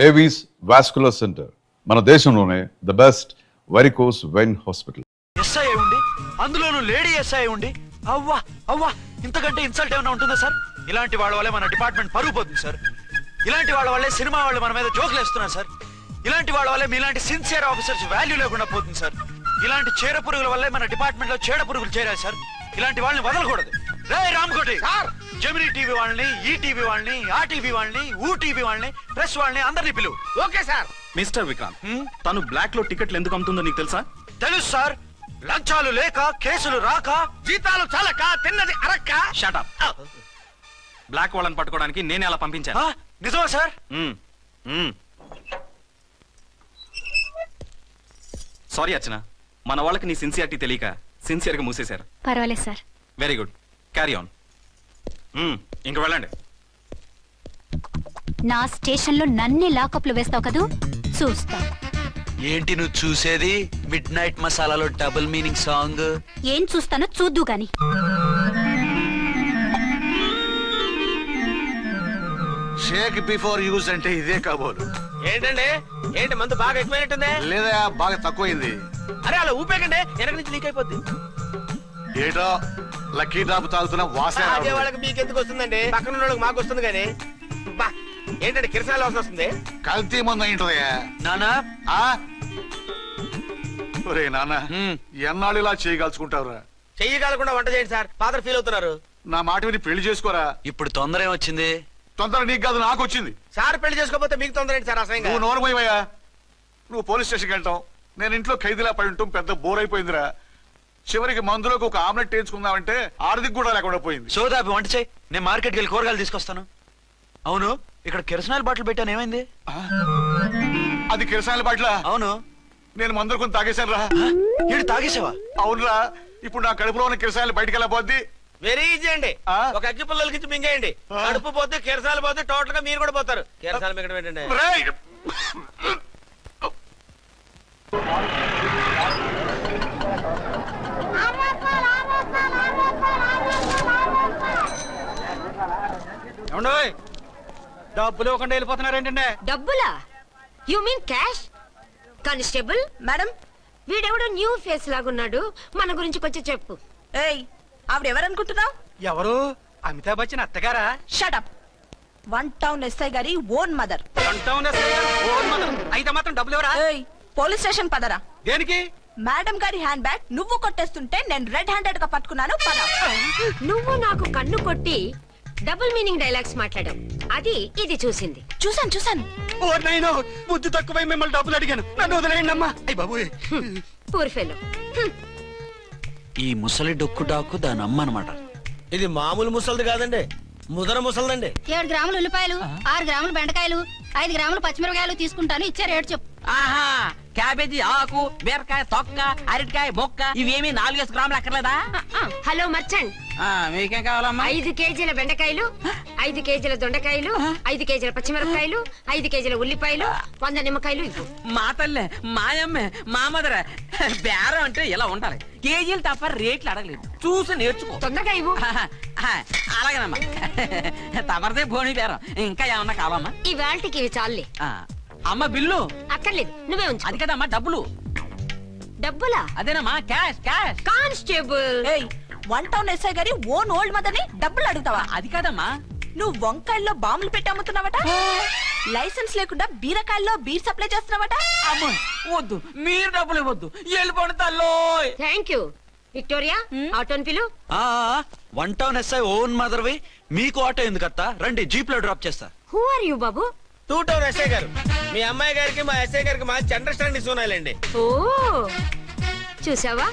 Avis vascular center, మన దేశంలోనే the best varicose vein hospital. SI ఉండి అందులోనూ లేడీ ఎస్ఐ ఉండి అవ్వా అవ్వా ఇంతకంటే ఇన్సల్ట్ ఏమైనా ఉంటుందా సార్? ఇలాంటి వాళ్ళ వల్లే మన డిపార్ట్మెంట్ పరుగు పోతుంది సార్. ఇలాంటి వాళ్ళ వల్లే సినిమా వాళ్ళు మన మీద జోకులు వేస్తున్నారు సార్. ఇలాంటి వాళ్ళ వల్లే మీలాంటి సిన్సియర్ ఆఫీసర్స్ వాల్యూ లేకుండా పోతుంది సార్. ఇలాంటి చీడ పురుగుల వల్లే మన డిపార్ట్మెంట్ లో చీడ పురుగులు చేరాయి సార్. ఇలాంటి వాళ్ళని వదలకూడదు. రే రామకోటి సార్, జెమినీ టీవీ వాళ్ళని, ఈ టీవీ వాళ్ళని, ఆ టీవీ వాళ్ళని, ఊ టీవీ వాళ్ళని, ప్రెస్ వాళ్ళని అందరినీ పిలువు. Okay sir. మిస్టర్ విక్రాంత్, తను బ్లాక్ లో టికెట్లు ఎందుకు అమ్ముతుందో నీకు తెలుసా? తెలుసు సార్. లంచాలు లేక, కేసులు రాక, జీతాలు చాలక, తిన్నది అరక్క. Shut up. బ్లాక్ వాళ్ళని పట్టుకోవడానికి నేనే అలా పంపించాను. నిజమా సార్? సారీ అర్చన, మన వాళ్ళకి నీ సిన్సియారిటీ తెలియక సిన్సియర్ గా మూసేశారు. పర్వాలేదు sir. Very good, carry on. ఇంక వెళ్ళండి. నా స్టేషన్ లో నన్నే లాకప్ లో వేస్తావు కదూ, చూస్తా. ఏంటి నువ్వు చూసేది? మిడ్ నైట్ మసాలాలో డబుల్ మీనింగ్ సాంగ్. ఏం చూస్తానో చూద్దు గాని. షేక్ బిఫోర్ యూజ్ అంటే ఇదే కాబోలు. ఏంటండి, ఏంటి మందు బాగా ఎక్కువైనట్టుందే? లేదా బాగా తక్కువైంది. అరే అలా ఊపేకండి, వెనక నుంచి లీక్ అయిపోద్ది. ఏటో లక్కీ డ్రాప్ తాగుతున్న వాసన. అదే వాళ్ళకి మీకెందుకు వస్తుందండి, పక్కన వాళ్ళకి మాకు వస్తుంది. కానీ బా ఏంటంటే కిరసాల వాసన వస్తుంది. కల్తీ మందు అయింటదయ్యా. నానా ఒరే నాన్న, ఎన్నాళ్ళు ఇలా చేయగలుచుకుంటావురా? చెయ్యగలకుండా వంట చేయండి సార్, ఫాదర్ ఫీల్ అవుతున్నారు. నా మాట విని పెళ్లి చేసుకోరా. ఇప్పుడు తొందర ఏమొచ్చింది? తొందర నీకు కాదు, నాకు వచ్చింది. సార్ పెళ్లి చేసుకోకపోతే మీకు తొందర ఏంటి సార్? అసహ్యంగా. నువ్వు నోరుమోయవయ్యా. నువ్వు పోలీస్ స్టేషన్కి వెళ్తాం, నేను ఇంట్లో ఖైదీలా పడి ఉంటాం. పెద్ద బోర్ అయిపోయిందిరా. చివరికి మందులోకి ఒక ఆమ్లెట్ వేయించుకుందామంటే ఆర్థిక కూడా లేకుండా పోయింది. సోదాపి వంట చేయి, నేను మార్కెట్కి వెళ్ళి కూరగాయలు తీసుకొస్తాను. అవును, ఇక్కడ కిరసనాయిల్ బాటిల్ పెట్టాను, ఏమైంది? అది కిరసాయల బాట్ల. అవును, నేను మందులు కొని తాగేశాను రా. ఏడు తాగేసావా? అవునురా. ఇప్పుడు నా కడుపులో ఉన్న కిరసాయలు బయటికి వెళ్ళబోద్ది. వెరీ ఈజీ అండి. ఒక అగ్గి పుల్లలకి ఇచ్చి మింగేయండి. కడుపు పోతే కిరసాలు పోతే టోటల్ గా మీరు కూడా పోతారు. కిరసాలు మింగడం ఏంటండి? డబ్బులు ఇవ్వకుండా వెళ్ళిపోతున్నారేంటండి? డబ్బులా? You mean cash? Constable madam, వీడెవడో న్యూ ఫేస్ లాగున్నాడు, మన గురించి కొంచెం చెప్పు. ఏయ్, ఆవిడెవరనుకుంటున్నావు? ఎవరు? అమితాబ్ బచ్చన్ అత్తగారా? షటప్. 1 టౌన్ ఎస్ఐ గారి ఓన్ మదర్. అయితే మాత్రం డబ్బులు ఎవరా? ఏయ్, పోలీస్ స్టేషన్ పదరా. దేనికి? మేడం గారి హ్యాండ్ బ్యాగ్ నువ్వు కొట్టేస్తుంటే నేను రెడ్ హ్యాండెడ్ గా పట్టుకున్నాను. పద. నువ్వు నాకు కన్ను కొట్టి డబుల్ మీనింగ్ డైలాగ్స్ మాట్లాడావు, అది ఇది చూసింది. చూసాను. ఓ నైనో, బుద్ధి తక్కువై మిమ్మల్ని డబ్బులు అడిగాను, నన్ను వదిలేయండి అమ్మా. అయ్య బాబు, పూర్ ఫెలో. ఈ ముసలి డొక్కు డాకు దాని అమ్మ అనమాట. ఇది మామూలు ముసలిది కాదండి, ముదర ముసలిదండి. 7 గ్రాములు ఉల్లిపాయలు, 6 గ్రాములు బెండకాయలు, 5 గ్రాములు పచ్చిమిరపకాయలు తీసుకుంటాను. ఇచ్చే రేటు చెప్పు. ఆహా, క్యాబేజీ ఆకు, బీరకాయ తొక్క, అరటికాయ బొక్క, ఇవేమి 4 గ్రాములు అక్కర్లేదా? హలో మర్చండ్, మీకేం కావాలమ్మా? 5 కేజీల బెండకాయలు, 5 కేజీల దొండకాయలు, 5 కేజీల పచ్చిమిరపకాయలు, 5 కేజీల ఉల్లిపాయలు, 100 నిమ్మకాయలు ఇవ్వు. మా తల్లే, మాయమ్మే, మా మదర. బేరం అంటే ఇలా ఉండాలి. కేజీలు తప్ప రేట్లు అడగలేదు, చూసి నేర్చుకో. తొందరగా ఇవ్వు. అలాగేనమ్మా. తమరిదే భోని బేరం. ఇంకా ఏమన్నా కావాలమ్మా? ఈ వేల్టికి ఇవి చాలే. అమ్మ బిల్లు అక్కర్లేదు, నువ్వే ఉంచు. అది కదమ్మా డబ్బులు. డబ్బులా? అదేనమ్మా, క్యాష్. కానిస్టేబుల్, ఏయ్, 1 టౌన్ ఎస్ఐ గారి ఓన్ ఓల్డ్ మదర్ ని డబ్బులు అడుగుతావా? అది కాదమ్మా. నువ్వు వంకాయల్లో బాంబులు పెట్టి అమ్ముతున్నావట, లైసెన్స్ లేకుండా బీరకాయల్లో బీర్ సప్లై చేస్తున్నావట. అమ్మ వద్దు, మీరు డబ్బులు ఇవ్వద్దు, వెళ్ళిపోండి తల్లో. Thank you. విక్టోరియా, ఆటోన్ పిలు. 1 టౌన్ ఎస్ఐ ఓన్ మదర్వి, మీకు ఆటో ఎందుకత్తా? రండి, జీప్ లో డ్రాప్ చేస్తా. హూ ఆర్ యూ బాబు? 2 టౌన్ ఎస్ఐ గారు. మీ అమ్మాయి గారికి మా ఎస్ఐ గారికి మంచి అండర్స్టాండింగ్ ఉన్నాయండి. ఓ, చూసావా,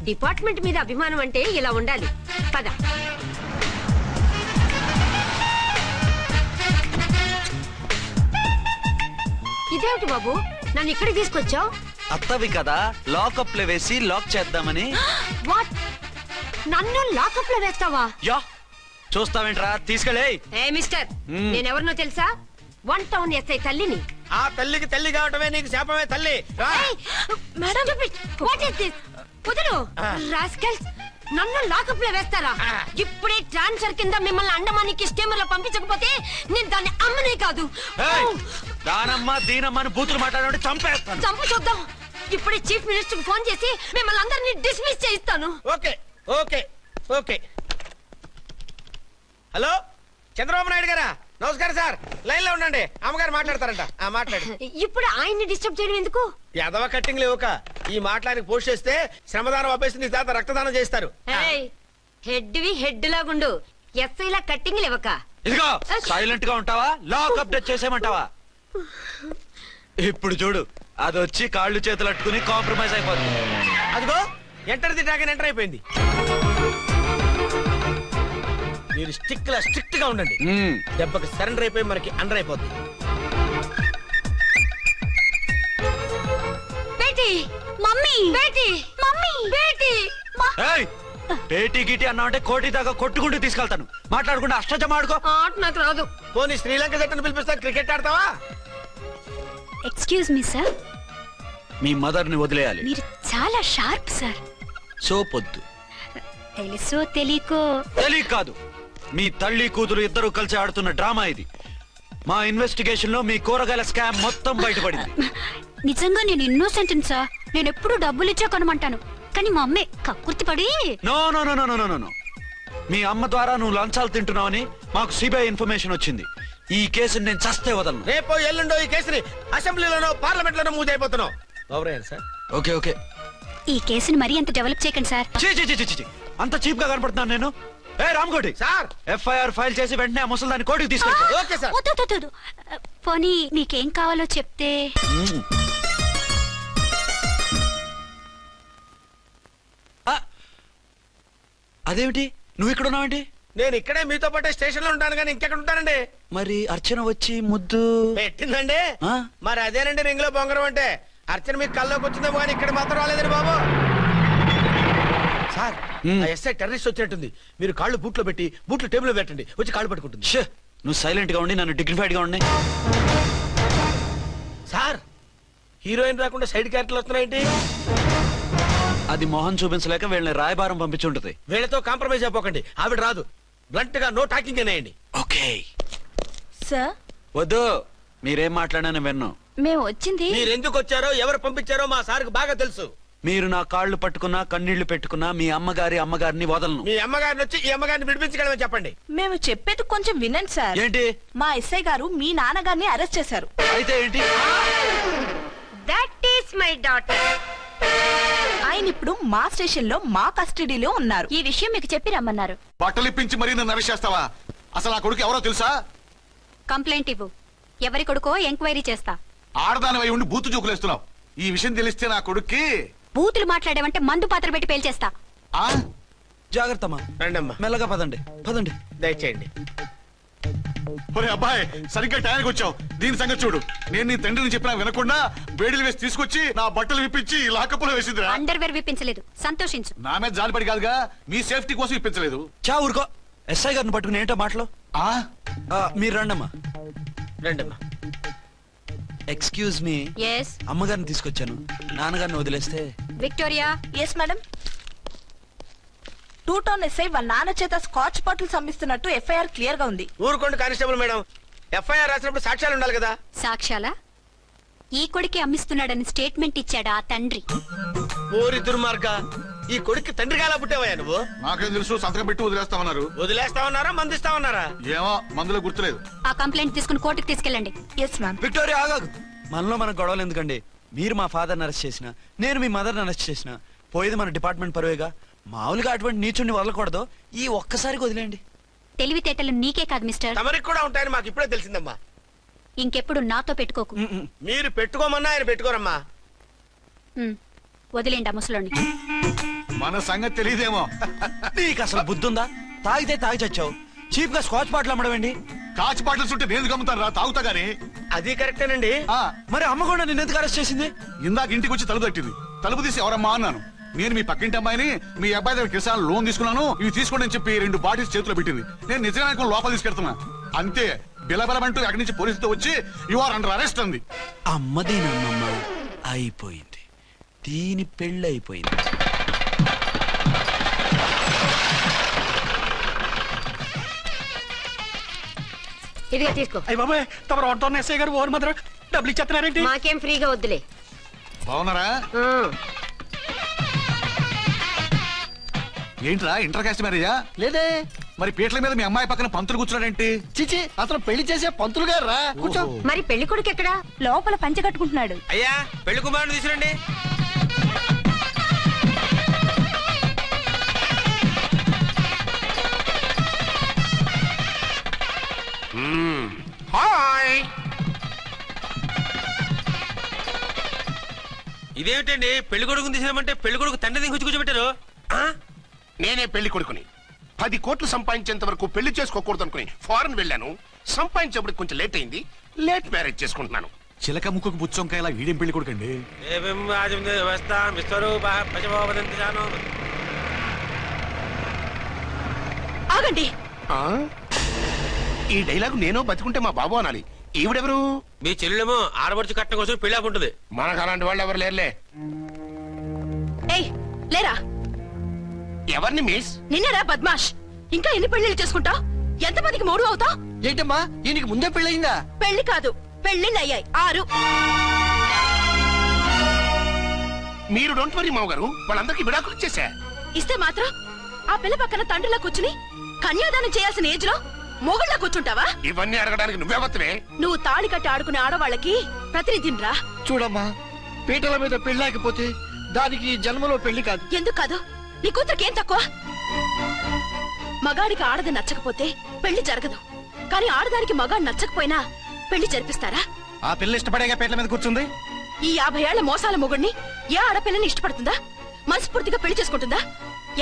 డిపార్ట్మెంట్ మీద అభిమానం అంటే ఇలా ఉండాలి. పద. ఇదేమిటి బాబు, నన్ను ఇక్కడికి తీసుకొచ్చావు? అత్తవి కదా, లాకప్ లో వేసి లాక్ చేద్దామని. వాట్? నన్ను లాకప్ లో వేస్తావా? యా, చూస్తావేంట్రా, తీసుకెళ్ళే. ఏ మిస్టర్, నేనెవరినో తెలుసా? 1 టౌన్ ఎస్ఐ తల్లిని. ఆ తల్లికి తల్లి కావటమే నీకు శాపమే తల్లి. Madam, what is this? కుదురు రాస్కల్స్, నన్ను లాకప్ లో వేస్తారా? ఇప్పుడే ట్రాన్స్ఫర్ కింద మిమ్మల్ని అండమానికి స్టీమర్ లో పంపించకపోతే నేను దాన్ని అమ్మనే కాదు. దానమ్మ దీనమ్మ అని బూతులు మాట్లాడే చంపేస్తాను. చంపు చూద్దాం. ఇప్పుడే చీఫ్ మినిస్టర్ ఫోన్ చేసి మిమ్మల్ని అందరినీ డిస్మిస్ చేయిస్తాను. Okay okay okay. Hello Chandrababu Naidu గారా? నమస్కారం సార్. లైన్ లో ఉండండి, అమ్మగారు మాట్లాడతారంట. మాట్లాడు. ఇప్పుడు ఆయన్ని డిస్టర్బ్ చేయడం ఎందుకు? ఎదవ కట్టింగ్ లేవుక ఈ మాట్లాడికి పోస్ట్ చేస్తే శ్రమదానం అభ్యసి నీ తాత రక్తదానం చేస్తారు. హెడ్వి హెడ్ లాగుండు, ఎస్ఐ లా కట్టింగ్ లేవక. ఇదిగో సైలెంట్ గా ఉంటావా, లాక్ అప్డేట్ చేసేమంటావా? ఇప్పుడు చూడు, అది వచ్చి కాళ్ళు చేతులు అట్టుకుని కాంప్రమైజ్ అయిపోతుంది. అదిగో ఎంటర్ ది డ్రాగన్ ఎంటర్ అయిపోయింది. మీరు స్ట్రిక్ట్ గా ఉండండి. దెబ్బకి సరెండర్ అయిపోయి మనకి అండర్ అయిపోద్ది. బేటీ మమ్మీ, బేటీ మమ్మీ, బేటీ ఏయ్, పేటీ గిటి అన్నా అంటే కోటి దాకా కొట్టుకుంటూ తీసుకెళ్తాను. మాట్లాడుకుంటూ అష్టజమ ఆడుకో. ఆట నాకు రాదు. పోనీ శ్రీలంక జట్టును పిలిపిస్తా, క్రికెట్ ఆడతావా? ఎక్స్క్యూజ్ మీ సార్, మీ మదర్ ని వదిలేయాలి. మీరు చాలా షార్ప్ సార్. సోపొద్దు. తెలుసో తెలియకో. తెలియ కాదు, మీ తల్లి కూతురు ఇద్దరు కలిసి ఆడుతున్న డ్రామా ఇది. మా ఇన్వెస్టిగేషన్ లో మీ కూరగాయల స్కామ్ మొత్తం బయటపడింది. నిజంగా నేను ఇన్నోసెంట్ సార్. నేను ఎప్పుడు డబ్బులు ఇచ్చా కొనమంటాను, కానీ మా అమ్మే కక్కుర్తి పడి. No no no no no no. మీ అమ్మ ద్వారా నువ్వు లంచాలు తింటున్నావని మాకు సిబిఐ ఇన్ఫర్మేషన్ వచ్చింది. ఈ కేసుని నేను చస్తే వదలను. రేపో ఎల్లుండో ఈ కేసుని అసెంబ్లీలోనో పార్లమెంట్ లోనో మూవ్ అయిపోతున్నావు. Sir okay okay. ఈ కేసుని మరీ అంత డెవలప్ చేయకండి సార్. చీ చీ చీ చీ చీ. అంత చీప్ గా కనపడుతున్నాను నేను? ఏ రామ్కోటి సార్, ఎఫ్ఐఆర్ ఫైల్ చేసి వెంటనే ఆ ముసలిదాన్ని కోర్టుకు తీసుకెళ్ళి. Okay sir. వద్దు, వద్దు, వద్దు. పోనీ మీకేం కావాలో చెప్తే. అదేమిటి నువ్వు ఇక్కడ ఉన్నావేంటి? నేను ఇక్కడే మీతో పాటే స్టేషన్ లో ఉంటాను, కానీ ఇంకెక్కడ ఉంటానండి? మరి అర్చన వచ్చి ముద్దు పెట్టిందండి. ఆ? మరి అదేనండి రింగ్ లో బొంగరం అంటే. అర్చన మీకు కల్లోకి వచ్చిందేమో కానీ ఇక్కడ మాత్రం రాలేదండి బాబు. సార్, ఆ ఎస్ఐ టెర్రరిస్ట్ వచ్చినట్టుంది. మీరు కాళ్ళు బూట్లో పెట్టి బూట్లు టేబుల్ లో పెట్టండి, వచ్చి కాళ్ళు పట్టుకుంటుంది. షే, నువ్వు సైలెంట్ గా ఉండి నన్ను డిగ్నిఫైడ్ గా ఉండి. సార్, హీరోయిన్ రాకుండా సైడ్ క్యారెక్టర్లు వస్తున్నాయేంటి? అది మొహం చూపించలేక వీళ్ళని రాయబారం పంపించి ఉంటుంది. వీళ్ళతో కాంప్రమైజ్ అయిపోకండి, ఆవిడ రాదు. బ్లంట్ గా నో టాకింగ్ అనేయండి. ఓకే. సార్ వద్దు, మీరేం మాట్లాడానని విన్ను. మేము వచ్చింది. మీరు ఎందుకు వచ్చారో ఎవరు పంపించారో మా సార్కి బాగా తెలుసు. మీరు నా కాళ్ళు పట్టుకున్నా కన్నీళ్లు పెట్టుకున్నా మీ అమ్మగారిని వదలను. మీ అమ్మగారిని వచ్చి ఈ అమ్మగారిని విడిపించగలమని చెప్పండి. మేము చెప్పేది కొంచెం వినండి సార్. ఏంటి? మా ఎస్ఐ గారు మీ నాన్నగారిని అరెస్ట్ చేశారు. అయితే ఏంటి? That is my daughter. ఆయన ఇప్పుడు మా స్టేషన్ లో మా కస్టడీలో ఉన్నారు. ఈ విషయం మీకు చెప్పి రమ్మన్నారు. బట్టలు ఇప్పించి మరీ నన్ను అరెస్ట్ చేస్తావా? అసలు ఆ కొడుకు ఎవరో తెలుసా? కంప్లైంట్ ఇవ్వు. ఎవరి కొడుకో ఎంక్వైరీ చేస్తా. ఆడదానివై ఉండి బూతు జోకులేస్తున్నావు. ఈ విషయం తెలిస్తే నా కొడుక్కి. బూతులు మాట్లాడేవంటే మందు పాత్ర పెట్టి పేల్చేస్తా. ఆ జాగ్రత్తమ్మా, రండమ్మా, మెల్లగా పదండి పదండి. దయచేయండి. ఒరే అబ్బాయి, సరిగ్గా టయానికి వచ్చావు. దీని సంగతి చూడు. నేను నీ తండ్రిని చెప్పినా వినకుండా వేడిలు వేసి తీసుకొచ్చి నా బట్టలు విప్పించి లాకప్పులో వేసిందిరా. అండర్వేర్ విప్పించలేదు, సంతోషించు. నా మీద జాలిపడి కాదుగా, మీ సేఫ్టీ కోసం ఇప్పించలేదు. చా ఊరుకో. ఎస్ఐ గారిని పట్టుకుని ఏంటో మాటలు. ఆ మీరు రండమ్మా. రండమ్మా. Excuse me. ఎస్ అమ్మగారిని తీసుకొచ్చాను. నాన్నగారిని వదిలేస్తే. Victoria. Yes madam. 2 town SI వాళ్ళ నాన్న చేత స్కాచ్ బాటిల్స్ అమ్మిస్తున్నట్టు ఎఫ్ఐఆర్ క్లియర్ గా ఉంది. ఊరుకోండి కానిస్టేబుల్ మేడం, ఎఫ్ఐఆర్ రాసినప్పుడు సాక్ష్యాలు ఉండాలి కదా. సాక్ష్యాలా? ఈ కొడుకే అమ్మిస్తున్నాడని స్టేట్మెంట్ ఇచ్చాడు ఆ తండ్రి. ఓరి దుర్మార్గ, ఈ కొడుక్కి తండ్రిగా ఎలా పుట్టావయ్యా నువ్వు? నాకేం తెలుసు, సంతకం పెట్టి వదిలేస్తామన్నారు. వదిలేస్తావన్నారా మందిస్తావన్నారా? ఏమో, మందులో గుర్తులేదు. ఆ కంప్లైంట్ తీసుకుని కోర్టుకు తీసుకెళ్ళండి. Yes ma'am. విక్టోరియా ఆగాగు. మనలో మన గొడవలు ఎందుకండి? మీరు మా ఫాదర్ని అరెస్ట్ చేసిన, నేను మీ మదర్ని అరెస్ట్ చేసిన, పోయేది మన డిపార్ట్మెంట్ పరువేగా. మామూలుగా అటువంటి నీచుని వదలకూడదు. ఈ ఒక్కసారికి వదిలేండి. తెలివితేటలు నీకే కాదు మిస్టర్, తమరికి కూడా ఉంటాయని మాకు ఇప్పుడే తెలిసిందమ్మా. ఇంకెప్పుడు నాతో పెట్టుకోకు. మీరు పెట్టుకోమన్నా ఆయన పెట్టుకోరమ్మా. వదిలేండి ఆ ముసలోని. మన సంగతి తెలియదేమో. నీకు అసలు బుద్ధి ఉందా? తాగితే తాగి చచ్చావు. చీప్ గా స్కాచ్ బాటిల్ అమ్మడమేంటి? కాచి బాటలు చుట్టూ నేను గమ్ముతాను రా, తాగుతా గానీ. అది కరెక్టేనండి. మరి అమ్మ కూడా నిన్ను ఎందుకు అరెస్ట్ చేసింది? ఇందాక ఇంటికి వచ్చి తలుపు తట్టింది. తలుపు తీసి ఎవరమ్మా అన్నాను. నేను మీ పక్కింటి అమ్మాయిని, మీ అబ్బాయి దగ్గర కిసాన్ లోన్ తీసుకున్నాను, ఇవి తీసుకోండి అని చెప్పి 2 బాటిల్స్ చేతిలో పెట్టింది. నేను నిజంగా లోపల తీసుకెళ్తున్నా. అంతే, బిలబిలమంటూ అక్కడి నుంచి పోలీసుతో వచ్చి యు ఆర్ అండర్ అరెస్ట్ అంది. అమ్మదేనమ్మమ్మ అయిపోయింది. దీని పెళ్ళి అయిపోయింది. ఇదిగా తీసుకో. అయ్య బాబాయ్, తమరు ఆటోన్ ఎస్ఐ గారు ఓర్ మాత్రం డబ్బులు ఇచ్చేస్తున్నారేంటి? మాకేం ఫ్రీగా వద్దులే. బాగున్నారా? ఉమ్. ఏంట్రా ఇంటర్ కాస్ట్ మ్యారేజా? లేదే. మరి పీటల మీద మీ అమ్మాయి పక్కన పంతులు కూర్చున్నాడేంటి? చిచి, అతను పెళ్లి చేసే పంతులు గారు రా. కూర్చో. మరి పెళ్లి కొడుకు ఎక్కడా? లోపల పంచె కట్టుకుంటున్నాడు. అయ్యా పెళ్లి కుమారుని తీసుకురండి. హాయ్. ఇదేమిటండి పెళ్లి కొడుకుని తీసినామంటే పెళ్లి కొడుకు తండ్రి దించి కూర్చోబెట్టారు. నేనే పెళ్లి కొడుకుని. 10 కోట్లు సంపాదించేంత వరకు పెళ్లి చేసుకోకూడదు అనుకుని ఫారెన్ వెళ్ళాను. సంపాదించేప్పుడు కొంచెం లేట్ అయింది. లేట్ మ్యారేజ్ చేసుకుంటున్నాను. చిలక ముక్కుకు బుచ్చొంకాయ ఇలా వీడేం పెళ్లి కొడుకండి? ఆగండి. ఆ? ఈ డైలాగ్ నేను బతికుంటే మా బాబు అనాలి. ఈవిడెవరు? మీ చెల్లెమో ఆడబడుచు కట్టడం కోసం పెళ్లి ఆకుంటుంది. మనకు అలాంటి వాళ్ళు ఎవరు లేరులే. ఏయ్ లేరా. ఎవరిని మిస్? నిన్నరా బద్మాష్. ఇంకా ఎన్ని పెళ్లిళ్ళు చేసుకుంటావు? ఎంతమందికి మూడు అవుతావు? ఏంటమ్మా ఈయనకి ముందే పెళ్ళయిందా? పెళ్లి కాదు, పెళ్లిళ్ళు అయ్యాయి 6. మీరు డోంట్ వరీ మామగారు, వాళ్ళందరికీ విడాకులు ఇచ్చేసా. ఇస్తే మాత్రం ఆ పిల్ల పక్కన తండ్రిలా కూర్చుని కన్యాదానం చేయాల్సిన ఏజ్ లో మొగుళ్ళ కూర్చుంటావా? ఇవన్నీ అడగడానికి నువ్వెవత్తవే? నువ్వు తాళి కట్టి ఆడుకునే ఆడవాళ్ళకి ప్రతినిధినిరా. చూడమ్మా, పీటల మీద పెళ్ళాకపోతే దానికి జన్మలో పెళ్లి కాదు. ఎందుకు కాదు? నీ కూతురికేం తక్కువ? మగాడికి ఆడది నచ్చకపోతే పెళ్లి జరగదు. కానీ ఆడదానికి మగాడు నచ్చకపోయినా పెళ్లి జరిపిస్తారా? ఆ పిల్ల ఇష్టపడేగా పీటల మీద కూర్చుంది. ఈ 50 ఏళ్ల మోసాల మొగుడిని ఏ ఆడపిల్లని ఇష్టపడుతుందా? మనస్ఫూర్తిగా పెళ్లి చేసుకుంటుందా?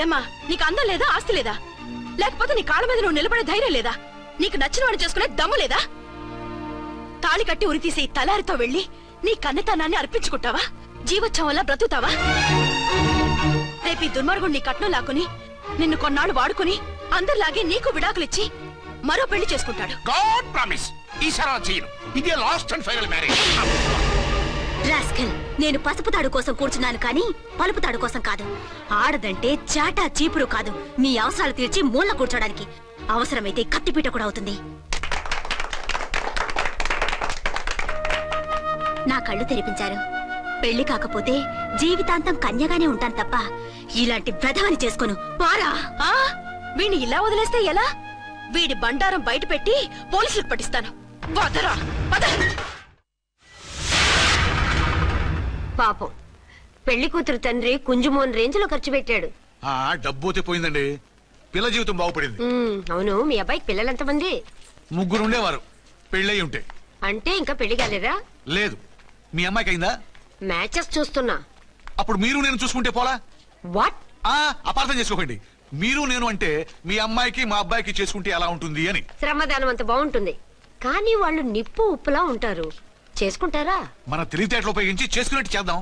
ఏమ్మా, నీకు అందం లేదా, ఆస్తి లేదా? లేకపోతే నీ కాళ్ళ మీద నువ్వు నిలబడే ధైర్యం లేదా? నీకు నచ్చిన వాడిని చేసుకునే దమ్ము లేదా? తాళి కట్టి ఉరితీసే ఈ తలారితో వెళ్లి నీ కన్నెతనాన్ని అర్పించుకుంటావా? జీవోత్సవంలా బ్రతుకుతావా? రేపు ఈ దుర్మార్గుడు నీ కట్నం లాక్కుని నిన్ను కొన్నాళ్ళు వాడుకుని అందరిలాగే నీకు విడాకులిచ్చి మరో పెళ్లి చేసుకుంటాడు. గాడ్ ప్రామిస్, ఈసారి అలా చేయను. ఇదే last and final marriage. Rascal, నేను పసుపు తాడు కోసం కూర్చున్నాను కానీ పలుపు తాడు కోసం కాదు. ఆడదంటే చాటా చీపురు కాదు, మీ అవసరాలు తీర్చి మూల కూర్చోడానికి. అవసరమైతే కత్తిపీట కూడా అవుతుంది. నా కళ్ళు తెరిపించారు. పెళ్లి కాకపోతే జీవితాంతం కన్యగానే ఉంటాను తప్ప ఇలాంటి బ్రధవని చేసుకోను. పారా. వీణ్ణి ఇలా వదిలేస్తే ఎలా? వీడి బండారం బయట పెట్టి పోలీసులకు పట్టిస్తాను. వదరా, వద. పాపం పెళ్లి కూతురు తండ్రి కుంజుమోన్ రేంజ్ లో ఖర్చు పెట్టాడు. ఆ డబ్బు పోయిందండి. పిల్ల జీవితం బాగుపడింది. అవును, మీ అబ్బాయికి పిల్లలెంతమంది? 3 ఉండేవారు. పెళ్ళయి ఉంటే. అంటే ఇంకా పెళ్లి కాలేదా? లేదు. మీ అమ్మాయికి అయిందా? మ్యాచెస్ చూస్తున్నా. అప్పుడు మీరు నేను చూసుకుంటే పోలా? వాట్? అపార్థం చేసుకోకండి. మీరు నేను అంటే మీ అమ్మాయికి మా అబ్బాయికి చేసుకుంటే ఎలా ఉంటుంది అని. శ్రమదానం అంత బాగుంటుంది, కానీ వాళ్ళు నిప్పు ఉప్పులా ఉంటారు. చేసుకుంటారా? మన తెలివితేటలు ఉపయోగించి చేసుకున్నట్టు చేద్దాం.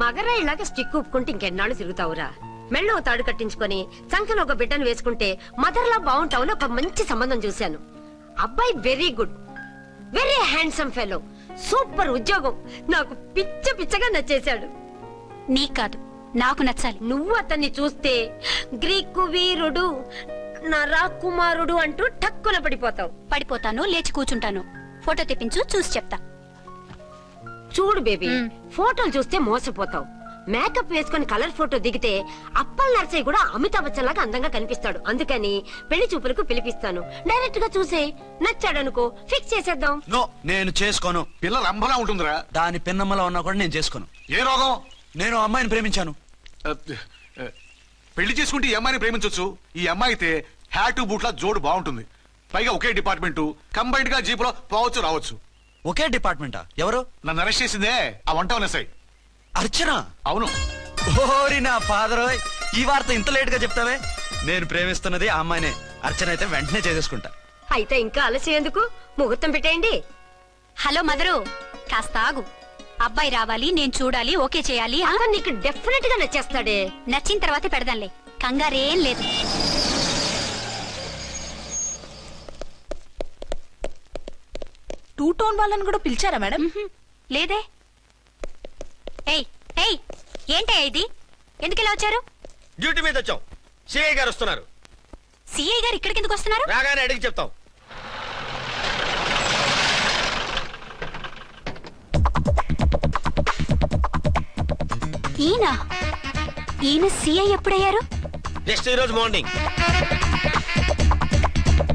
మగరా ఇలాగ స్టిక్ ఉప్పుకుంటే ఇంకెన్నాళ్ళు తిరుగుతావురా? మెళ్ళో తాడు కట్టించుకొని సంఖ్యలో ఒక బిడ్డను వేసుకుంటే మదర్లా బాగుంటావుని ఒక మంచి సంబంధం చూశాను. అబ్బాయి very good, very handsome fellow, super ఉద్యోగం. నాకు పిచ్చగా నచ్చేశాడు. నీకు కాదు, నాకు నచ్చాలి. నువ్వు అతన్ని చూస్తే గ్రీకు వీరుడు, నా రాకుమారుడు అంటూ టక్కున పడిపోతావు. పడిపోతాను, లేచి కూర్చుంటాను. ఫోటో తెప్పించు, చూసి చెప్తా. చూడు బేబీ, ఫోటోలు చూస్తే మోసపోతావు. మేకప్ వేసుకుని కలర్ ఫోటో దిగితే అప్పల్ నర్సయ్య కూడా అమితాబ్ బచ్చన్ లాగా అందంగా కనిపిస్తాడు. అందుకని పెళ్లి చూపులకు పిలిపిస్తాను. డైరెక్ట్ గా చూసే నచ్చాడనుకో, ఫిక్స్ చేసేద్దాం. నో, నేను చేసుకోను. పిల్ల రంభలా ఉంటుందిరా. దాని పిన్నమ్మలా ఉన్నా కూడా నేను చేసుకోను. ఏ రోగం? నేను అమ్మాయిని ప్రేమించాను. పెళ్లి చేసుకుంటే ఈ అమ్మాయిని ప్రేమించొచ్చు. ఈ అమ్మాయి అయితే హ్యాటు బూట్ల జోడు బాగుంటుంది. పైగా ఒకే డిపార్ట్మెంట్, కంబైన్డ్ గా జీపులో పోవచ్చు రావచ్చు. ఒకే డిపార్ట్మెంటా? ఎవరు? నన్ను అరెస్ట్ చేసిందే ఆ వంట ఎస్ఐ. అర్చన? అవును. ఓరి నా ఫాదర్, ఈ వార్త ఇంత లేట్ గా చెప్తావే. నేను ప్రేమిస్తున్నది ఆ అమ్మాయినే. అర్చన అయితే వెంటనే చేసేసుకుంటా. అయితే ఇంకా ఆలస్యం ఎందుకు? ముహూర్తం పెట్టేయండి. హలో మదరు, కాస్త ఆగు. అబ్బాయి రావాలి, నేను చూడాలి, ఓకే చేయాలి. అతను నీకు డెఫినెట్ గా నచ్చేస్తాడే. నచ్చిన తర్వాతే పెడదాంలే, కంగారేం లేదు. టూ టోన్ వాళ్ళని కూడా పిలిచారా మేడం? లేదే. ఏయ్ ఏయ్, ఏంటే ఇది? ఎందుకు ఇలా వచ్చారు? డ్యూటీ మీద వచ్చాం. సిఐ గారు వస్తున్నారు. సిఐ గారు ఇక్కడికి ఎందుకు వస్తున్నారు? రాగానే అడిగి చెప్తాం. ఈయన సిఐ ఎప్పుడయ్యారు? నెక్స్ట్ ఈ రోజు morning.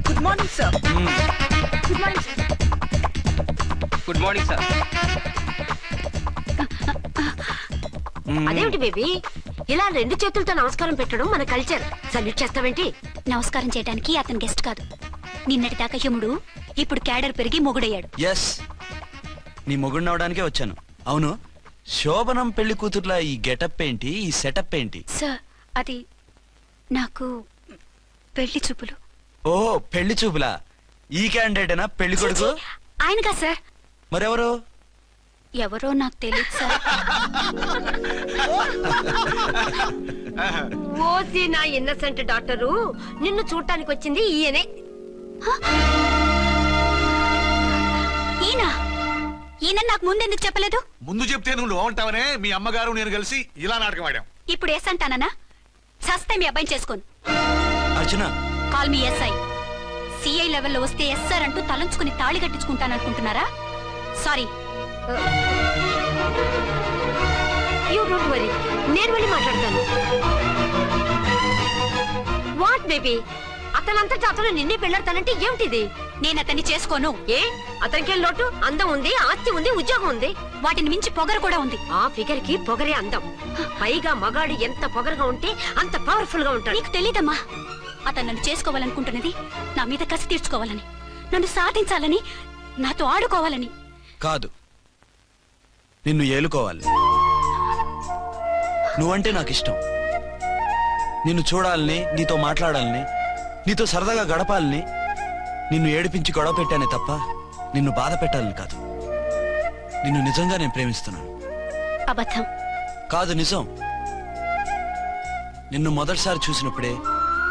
Good morning sir. Good morning sir. Good morning sir. అదేమిటి బేబీ ఇలా 2 చేతులతో నమస్కారం పెట్టడం మన కల్చర్. సల్యూట్ చేస్తావేంటి? నమస్కారం చేయడానికి అతను గెస్ట్ కాదు. నిన్నటి దాకా యముడు, ఇప్పుడు క్యాడర్ పెరిగి మొగుడయ్యాడు. ఎస్, నీ మొగుడిని అవడానికే వచ్చాను. అవును, శోభనం పెళ్లి కూతుర్లా ఈ గెటప్ ఏంటి, ఈ సెటప్ ఏంటి? సార్, అది నాకు పెళ్లి చూపులు. ఓ, పెళ్లి చూపులా? ఈ క్యాండిడేటేనా పెళ్లి కొడుకు? ఆయనగా సార్. మరెవరు? ఎవరో నాకు తెలియదు సార్. ఓసి నా ఇన్నసెంట్ డాక్టరు, నిన్ను చూడటానికి వచ్చింది ఈయనే. ఈయన నాకు ముందెందుకు చెప్పలేదు? ముందు చెప్తే నువ్వు బాగుంటావనే మీ అమ్మగారు నేను కలిసి ఇలా నాటకం ఆడాం. ఇప్పుడు ఎస్ అంటానా? సస్తే మీ అబ్బాయిని చేసుకోను. అర్చన, కాల్ మీ ఎస్ఐ. సిఐ లెవెల్లో వస్తే ఎస్ సార్ అంటూ తలంచుకుని తాళి కట్టించుకుంటాననుకుంటున్నారా? సారీ. యూ డోంట్ వరీ, నేను వెళ్ళి మాట్లాడతాను. వాట్ బేబీ, అతనంతటా అతను నిన్నే పెళ్ళాడతానంటే ఏమిటిది? నేను అతన్ని చేసుకోను. ఏ, అతనికేం లోటు? అందం ఉంది, ఆస్తి ఉంది, ఉద్యోగం ఉంది. వాటిని మించి పొగరు కూడా ఉంది. ఆ ఫిగర్ కి పొగరే అందం. పైగా మగాడు ఎంత పొగరుగా ఉంటే అంత పవర్ఫుల్ గా ఉంటాడు. నీకు తెలీదమ్మా, అతను నన్ను చేసుకోవాలనుకుంటున్నది నా మీద కసి తీర్చుకోవాలని, నన్ను సాధించాలని, నాతో ఆడుకోవాలని కాదు, నిన్ను ఏలుకోవాలి. నువ్వంటే నాకు ఇష్టం. నిన్ను చూడాలని, నీతో మాట్లాడాలని, నీతో సరదాగా గడపాలని, నిన్ను ఏడిపించి గొడవ పెట్టానే తప్ప నిన్ను బాధ పెట్టాలని కాదు. నిన్ను నిజంగా నేను ప్రేమిస్తున్నాను. అబద్ధం. కాదు, నిజం. నిన్ను మొదటిసారి చూసినప్పుడే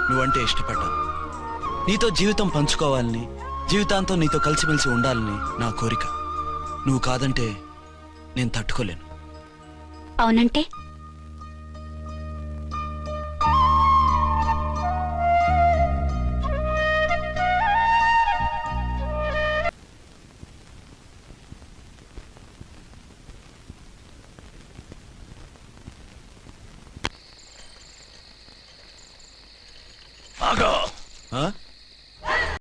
నువ్వంటే ఇష్టపడ్డాను. నీతో జీవితం పంచుకోవాలని, జీవితాంతం నీతో కలిసిమెలిసి ఉండాలని నా కోరిక. నువ్వు కాదంటే నేను తట్టుకోలేను. అవునంటే